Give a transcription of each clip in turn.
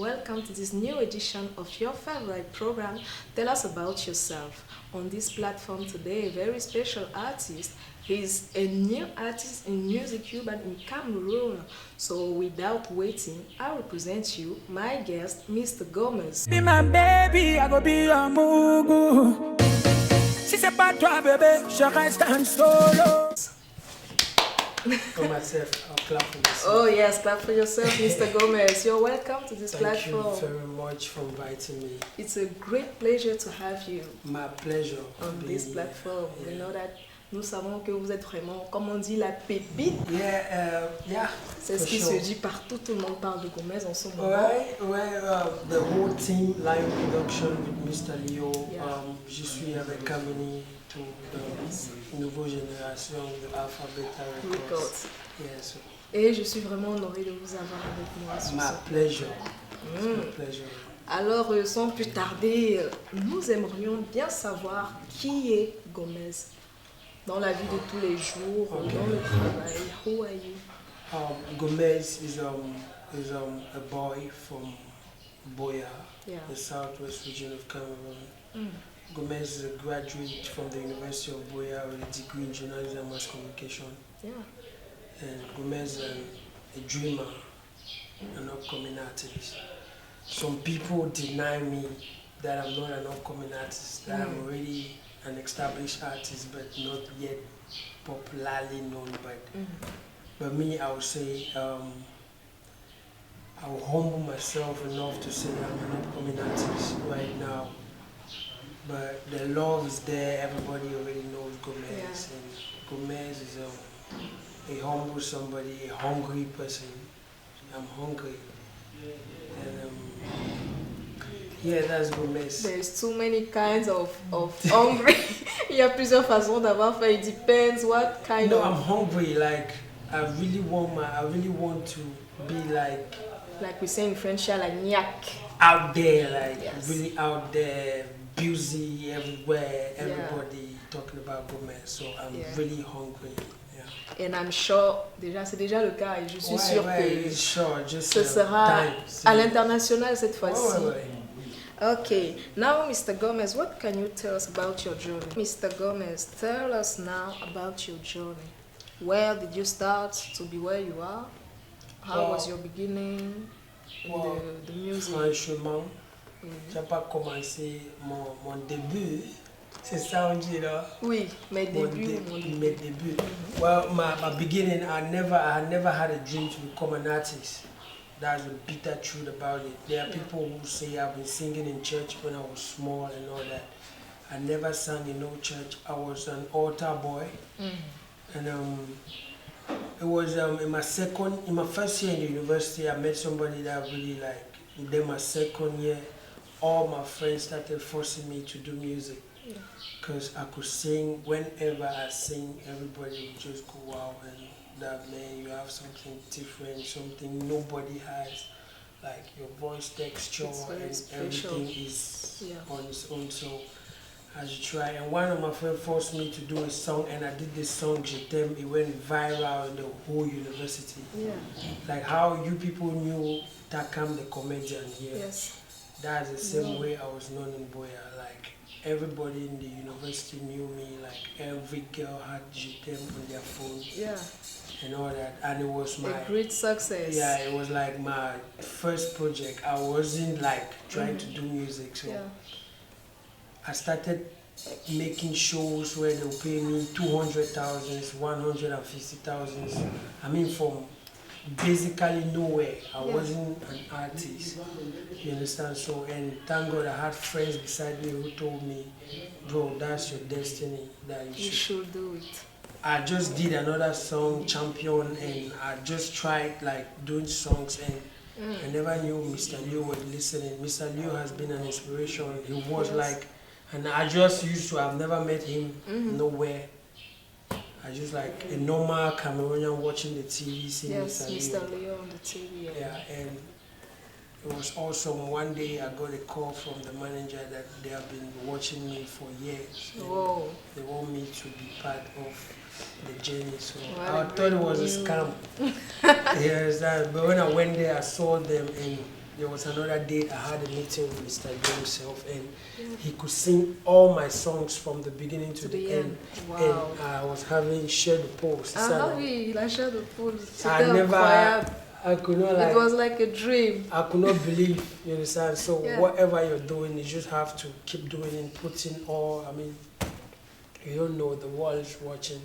welcome to this new edition of your favorite program. Tell us about yourself. On this platform today, a very special artist. He's a new artist in music Cuban in Cameroon. So without waiting, I will present you my guest, Mr. Gomez. Be my baby, I go be your mugu. Si c'est pas toi, bébé, je reste en solo. For myself, I'll clap for myself. Oh yes, clap for yourself, Mr. Gomez. You're welcome to this Thank you platform. very much for inviting me. It's a great pleasure to have you My pleasure. on being this here. platform. We Yeah. know that nous savons que vous êtes vraiment, comme on dit, la pépite. Yeah, C'est ce for qui sure. se dit partout. Tout le monde parle de Gomez en ce moment. The whole team, Lion Production with Mr. Leo. Yeah. Je suis avec Kamini to Nouveau Génération de Alpha Beta Records. Records. Yes, Et je suis vraiment honorée de vous avoir avec moi sur my ce pleasure. It's Mm. my pleasure. Alors, sans plus tarder, nous aimerions bien savoir qui est Gomez dans la vie de tous les jours, Ok. dans le travail. Who are you? Gomez is a boy from Boya, Yeah. the southwest region of Cameroon. Mm. Gomez is a graduate from the University of Boya with a degree in journalism and mass communication. Yeah. And Gomez is a dreamer, an upcoming artist. Some people deny me that I'm not an upcoming artist, that I'm already an established artist, but not yet popularly known. But me, I would say, I will humble myself enough to say I'm an upcoming artist right now. But the love is there, everybody already knows Gomez. Yeah. And Gomez is a humble somebody, a hungry person. I'm hungry. And yeah, that's Gomez. There's too many kinds of hungry. Il y a plusieurs façons d'avoir fait. It depends what kind No, I'm of, hungry. Like I really want to be like like we say in French, like niaque. out there, like Yes. really out there, busy everywhere, everybody talking about Gomez. So I'm Yeah. really hungry. Yeah. And I'm sure, c'est déjà le cas et je suis sûre que sure, just ce sera time. à l'international cette Ouais, fois-ci. ouais, ouais. Okay, now Mr. Gomez, what can you tell us about your journey? Mr. Gomez, tell us now about your journey. Where did you start to be where you are? How was your beginning in Well, the music? Franchement, j'ai pas commencé mon début. C'est ça on dit là. Oui, mes Mon débuts, mes débuts. Well, my beginning, I had never had a dream to become an artist. That's the bitter truth about it. There are people who say I've been singing in church when I was small and all that. I never sang in no church. I was an altar boy, and it was in my first year in the university. I met somebody that I really like. And then my second year, all my friends started forcing me to do music. Because I could sing. Whenever I sing, everybody would just go, wow, and that man, you have something different, something nobody has. Like your voice texture It's very and special. everything is Yeah. on its own. So I should try. And one of my friends forced me to do a song, and I did this song, Je t'aime. It went viral in the whole university. Yeah, Like how you people knew Takam the comedian here. yes. That's the same way I was known in Boya. Like everybody in the university knew me. Like every girl had Je t'aime on their phone Yeah, and all that. And it was my a great success. yeah, it was like my first project. I wasn't like trying to do music, so Yeah. I started making shows where they'll pay me 200,000, 150,000. I mean, from basically nowhere. I Yeah. wasn't an artist. You understand? So, and thank God I had friends beside me who told me, bro, that's your destiny. That you You should. should do it. I just did another song, Champion, and I just tried like doing songs, and I never knew Mr. Leo was listening. Mr. Leo has been an inspiration. He was Yes. like, and I just used to, I've never met him nowhere. I just like a normal Cameroonian watching the TV, seeing Yes, Mr. Mr. Leo on the TV. Yeah, and it was awesome. One day I got a call from the manager that they have been watching me for years. and Whoa. They want me to be part of the journey. So What I a thought it great was a news. scam. Yes, but when I went there, I saw them, and there was another date I had a meeting with Mr. Leo himself, and he could sing all my songs from the beginning to the end. Wow. And I was having shared the post. Ah oui, la chair de poule. I C'était never, incroyable. I could not like. It was like a dream. I could not believe, you understand? So Yeah. whatever you're doing, you just have to keep doing it, putting all, I mean, you don't know, the world is watching.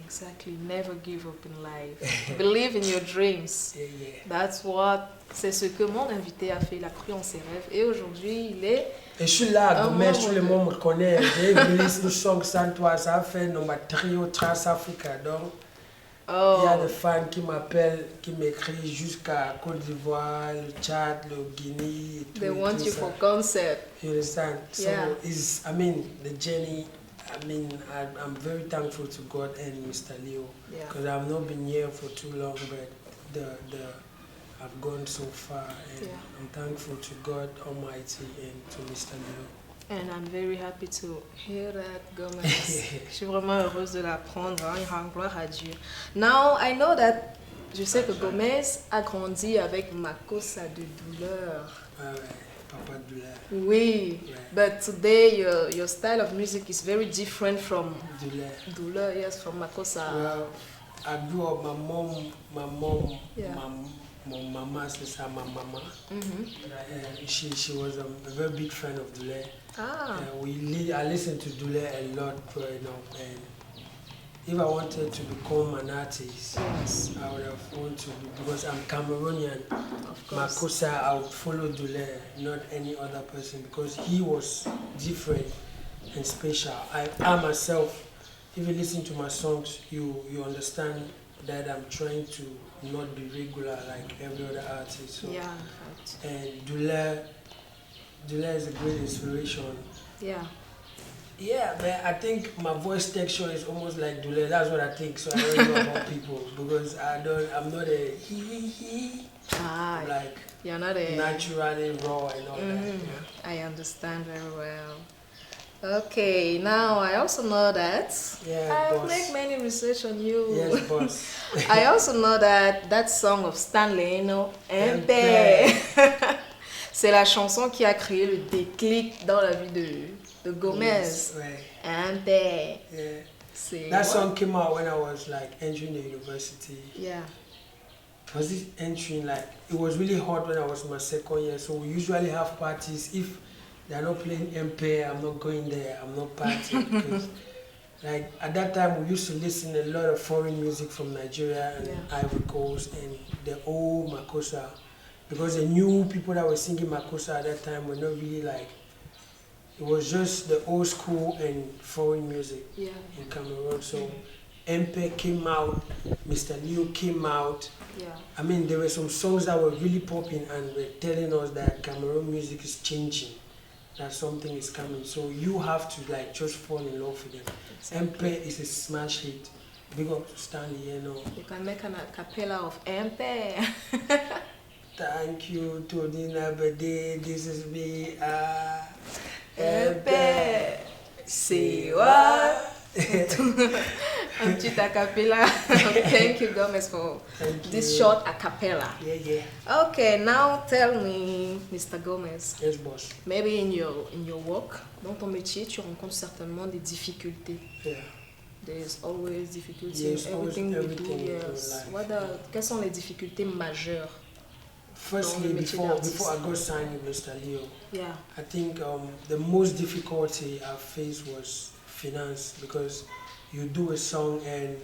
Exactly. Never give up in life. Believe in your dreams. Yeah, yeah. That's what. C'est ce que mon invité a fait. Il a cru en ses rêves. Et aujourd'hui, il est. Et je suis là, Un mais membre tout le de- monde me connaît. J'ai release une song sans toi, ça fait number 3 au Trans-Africa. Donc, il y a Oh. des fans qui m'appellent, qui m'écrivent jusqu'à Côte d'Ivoire, le Tchad, le Guinée, et tout, They et want tout you ça. for concert. You understand? Yeah. So, it's, I mean, the journey, I mean, I'm very thankful to God and Mr. Leo. Yeah. Because I've not been here for too long, but I've gone so far, and Yeah. I'm thankful to God Almighty and to Mr. Leo. And I'm very happy to hear that, Gomez. Je suis vraiment heureuse de l'apprendre. Hein. Il rend gloire à Dieu. Now, I know that. Je sais que Gomez a grandi avec Makossa de douleur. Ouais, ouais, Papa Douleur. Oui. Ouais. But today, your style of music is very different from Douleur. douleur. Yes, from Makossa. Well, I grew up, my mom, Yeah. my mama, sister, my mama. Mhm. She was a very big fan of Douleur. Ah. I listened to Douleur a lot growing up, and if I wanted to become an artist, Yes, I would have wanted to be, because I'm Cameroonian. of course. Makossa, I would follow Douleur, not any other person, because he was different and special. I myself, if you listen to my songs, you understand that I'm trying to not be regular like every other artist. So, Yeah, in fact. and Douleur is a great inspiration. Yeah. Yeah, but I think my voice texture is almost like Douleur. That's what I think. So I don't know about people, because I'm not a he. Ah, I'm like you're not a. naturally raw and all Mhm. that. Yeah. I understand very well. Okay, now I also know that Yeah, I boss. make many research on you. Yes, boss. I also know that song of Stanley, MP. C'est la chanson qui a créé le déclic dans la vie de Gomez. Yes, right. MP. Yeah. C'est That song came out when I was like entering the university. Yeah. Was it entering, like, it was really hot when I was in my second year, so we usually have parties. If they're not playing MP, I'm not going there, I'm not partying. Because like at that time we used to listen to a lot of foreign music from Nigeria and Yeah. Ivory Coast and the old Makossa, because the new people that were singing Makossa at that time were not really like, it was just the old school and foreign music Yeah. in Cameroon. So MP came out, Mr. Leo came out. Yeah. I mean, there were some songs that were really popping and were telling us that Cameroon music is changing, that something is coming. So you have to like just fall in love with them. Exactly. MP is a smash hit. Big up to Stanley, you know. You can make an a cappella of MP. Thank you to Dina Bede, this is me, MP. C'est what? Un petit a cappella. Thank you, Gomez, for Thank this you. short a cappella. Yeah, yeah. Okay, now tell me, Mr. Gomez, Yes, boss. maybe in your work, dans ton métier, tu rencontres certainement des difficultés. Yeah. There's always difficulties Yes, in always everything we do. everything in your Yes. life. Quelles sont les difficultés majeures? Firstly, Dans le métier before I d'artiste. got signed with Mr. Leo, Yeah. I think the most difficulty I faced was finance, because you do a song and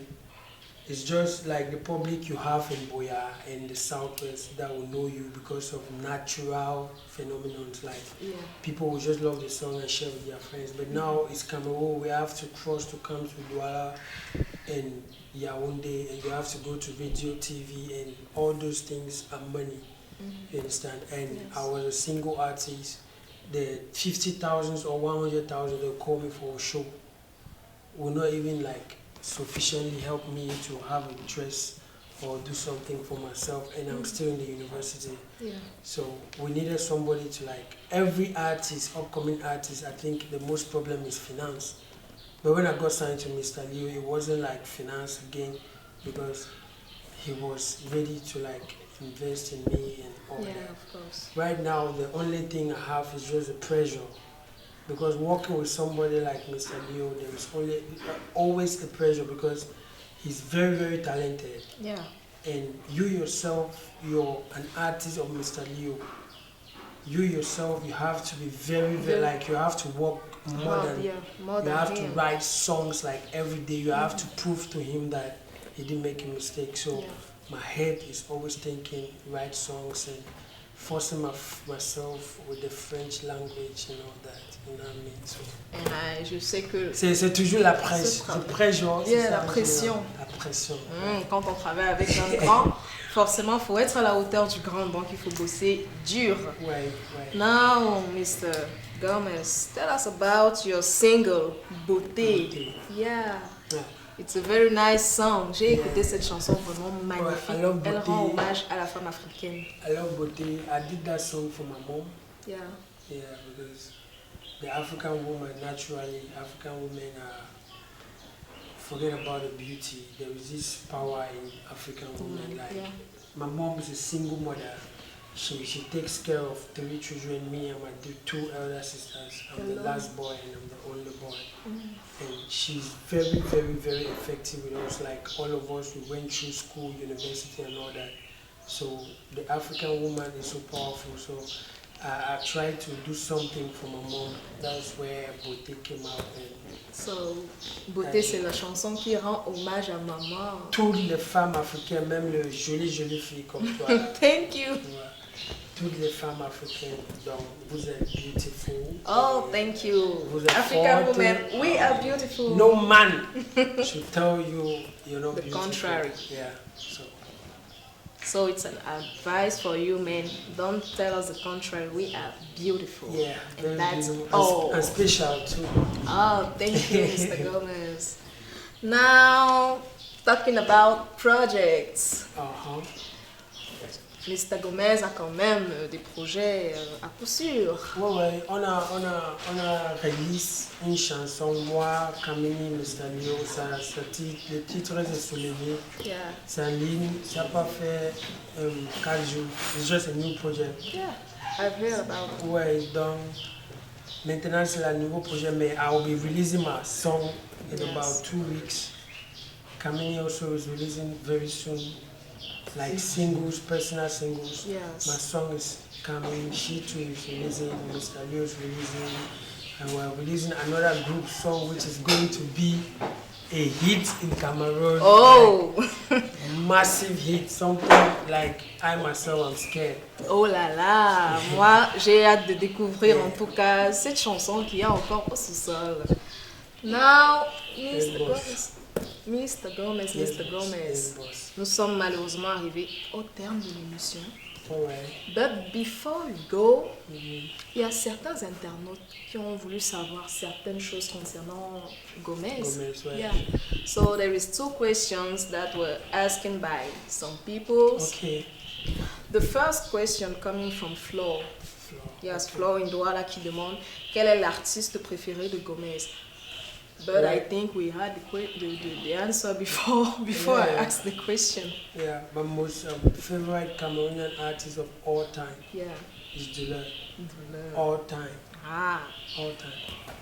it's just like the public you have in Boya and the Southwest that will know you because of natural phenomena, like Yeah. people will just love the song and share with their friends. But now it's Cameroon, we have to cross to come to Douala and Yaoundé, and you have to go to radio, TV, and all those things are money. You understand? And Yes. I was a single artist. The 50,000 or 100,000 they call me for a show will not even like sufficiently help me to have a dress or do something for myself, and I'm still in the university. Yeah. So we needed somebody to like, every artist, upcoming artist, I think the most problem is finance. But when I got signed to Mr. Leo, it wasn't like finance again, because he was ready to like invest in me and all Yeah, that. of course. Right now, the only thing I have is just the pressure. Because working with somebody like Mr. Leo, there is always the pressure because he's very, very talented. Yeah. And you yourself, you're an artist of Mr. Leo. You yourself, you have to be very, very, like, you have to work more than, yeah, more you than have to him. write songs like every day. You have to prove to him that he didn't make a mistake. So Yeah. my head is always thinking, write songs and forcing myself with the French language and all that. You know what I mean? So, Et je sais que c'est toujours la presse. C'est Le pressure, c'est Yeah, ça, la pression. La pression. quand on travaille avec un grand, forcément, il faut être à la hauteur du grand, donc il faut bosser dur. Ouais, ouais. Now, Mr. Gomez, tell us about your single, Beauté. Beauté. Yeah. Ouais. It's a very nice song. J'ai écouté Yeah. cette chanson vraiment magnifique. I love Elle Beauté. rend hommage à la femme africaine. I love Beauté. I did that song for my mom. Yeah. Yeah, because the African woman, naturally, African women forget about the beauty. There is this power in African women. Like, Yeah. my mom is a single mother. She takes care of 3 children, me and my 2 elder sisters. I'm the Hello. last boy and I'm the only boy. And she's very, very, very effective with us. Like all of us, we went through school, university and all that. So the African woman is so powerful. So I tried to do something for my mom. That's where Beauté came out. And So, Beauté, c'est la chanson qui rend hommage à maman. toutes les femmes africaines, même les jolies filles comme toi, Thank you. toutes les femmes africaines, donc vous êtes beautiful. Oh, thank you. Vous êtes African forte. women, we are beautiful. No man should tell you you're not The beautiful. contrary. Yeah. So it's an advice for you, men. Don't tell us the contrary. We are beautiful. Yeah, very And that's beautiful. all. And special too. Oh, thank you, Mr. Gomez. Now, talking about projects. Uh-huh. Mr. Gomez a quand même des projets à coup sûr. Ouais, on a release une chanson, moi, Kamini, Mr. Leo, le titre est Soulevé. Yeah. C'est en ligne, ça n'a pas fait 4 jours. It's just a new project. Yeah, I've heard about it. Ouais, donc maintenant c'est le nouveau projet, mais I will be releasing my song in Yes. about 2 weeks. Kamini also is releasing very soon, like singles, personal singles. Yes. My song is coming, she too is releasing, Mr. Leo is releasing, and we're releasing another group song which is going to be a hit in Cameroon. Oh! Like, massive hit, something like I myself am scared. Oh là là! Moi, j'ai hâte de découvrir en tout cas cette chanson qui est encore au sous-sol. Now, Mr. boss. Gomez, Mr. Gomez. Yes, boss. Nous sommes malheureusement arrivés au terme de l'émission. Alright. But before we go, Mhm. il y a certains internautes qui ont voulu savoir certaines choses concernant Gomez. Gomez, ouais. Yeah. So there is 2 questions that were asking by some people. Okay. The first question coming from Flo. Floor. Yes, Flo in Douala qui demande quel est l'artiste préféré de Gomez. But I Right. think we had the answer before I Yeah. asked the question. Yeah, my most favorite Cameroonian artist of all time Yeah. is Douleur. Douleur. All time. Ah, All time.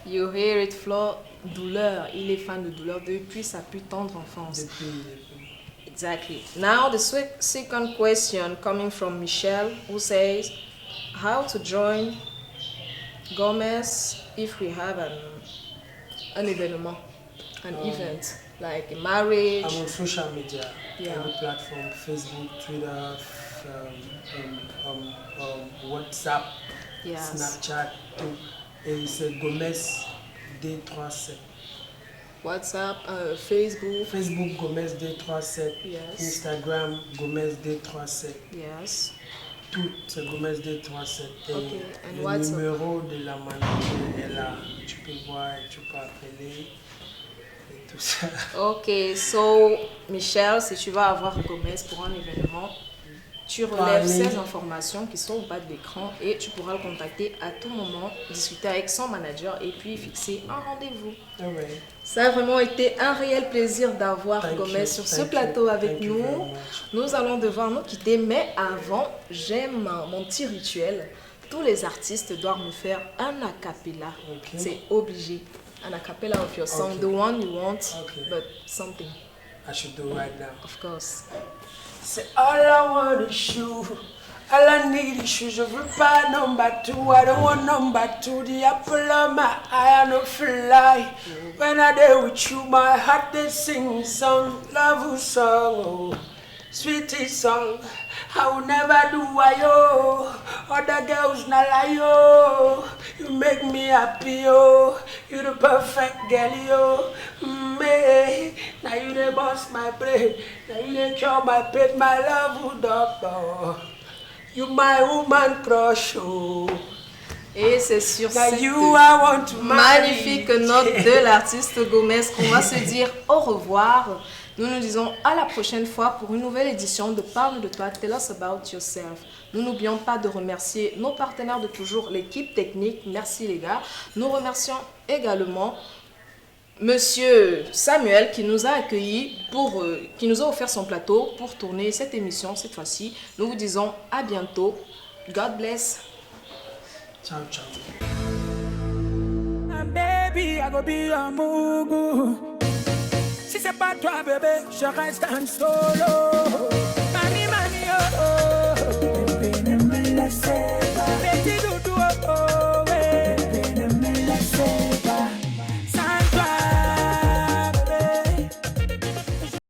you hear it, Flo. Douleur. Il est fan de Douleur depuis sa plus tendre enfance. Depuis. Exactly. Now the second question coming from Michelle, who says, how to join Gomez if we have an événement, an event, like a marriage. I'm on social media, Yeah. every platform, Facebook, Twitter, WhatsApp, Yes. Snapchat, tout. Et c'est Gomez D37. WhatsApp, Facebook. Facebook Gomez D37. Yes. Instagram Gomez D37. Yes. Tout c'est Gomez D37. Et Okay, and le WhatsApp? numéro de la manager est là. Tu peux voir, tu peux appeler et tout ça. Ok, so Michelle, si tu vas avoir Gomez pour un événement, Tu relèves ces informations qui sont au bas de l'écran et tu pourras le contacter à tout moment, discuter avec son manager et puis fixer un rendez-vous. Ouais. Ça a vraiment été un réel plaisir d'avoir Gomez sur ce plateau avec nous. Nous allons devoir nous quitter, mais avant, j'aime mon petit rituel. Tous les artistes doivent me faire un a cappella. Okay. C'est obligé. An a cappella of your song, Okay. the one you want, Okay. but something, I should do right now. of course. C'est all I want is you. All I need is you. Je veux pas number two. I don't want number two. The apple of my eye, I no fly. When I there with you, my heart they sing song, love song, oh, sweetie song. I will never do why yo. Other girls not like yo. You make me happy yo. You the perfect girl yo. Me, now you the boss my brain. Now you the cure my pain, my love doctor. You my woman crush oh. Et c'est sur Now cette you I want to magnifique marry. note de l'artiste Gomez qu'on va se dire au revoir. Nous nous disons à la prochaine fois pour une nouvelle édition de Parle de toi, Tell Us About Yourself. Nous n'oublions pas de remercier nos partenaires de toujours, l'équipe technique. Merci les gars. Nous remercions également Monsieur Samuel qui nous a accueillis qui nous a offert son plateau pour tourner cette émission cette fois-ci. Nous vous disons à bientôt. God bless. Ciao, ciao. Baby, I go be a mugu. Si c'est pas toi, bébé, je reste en solo.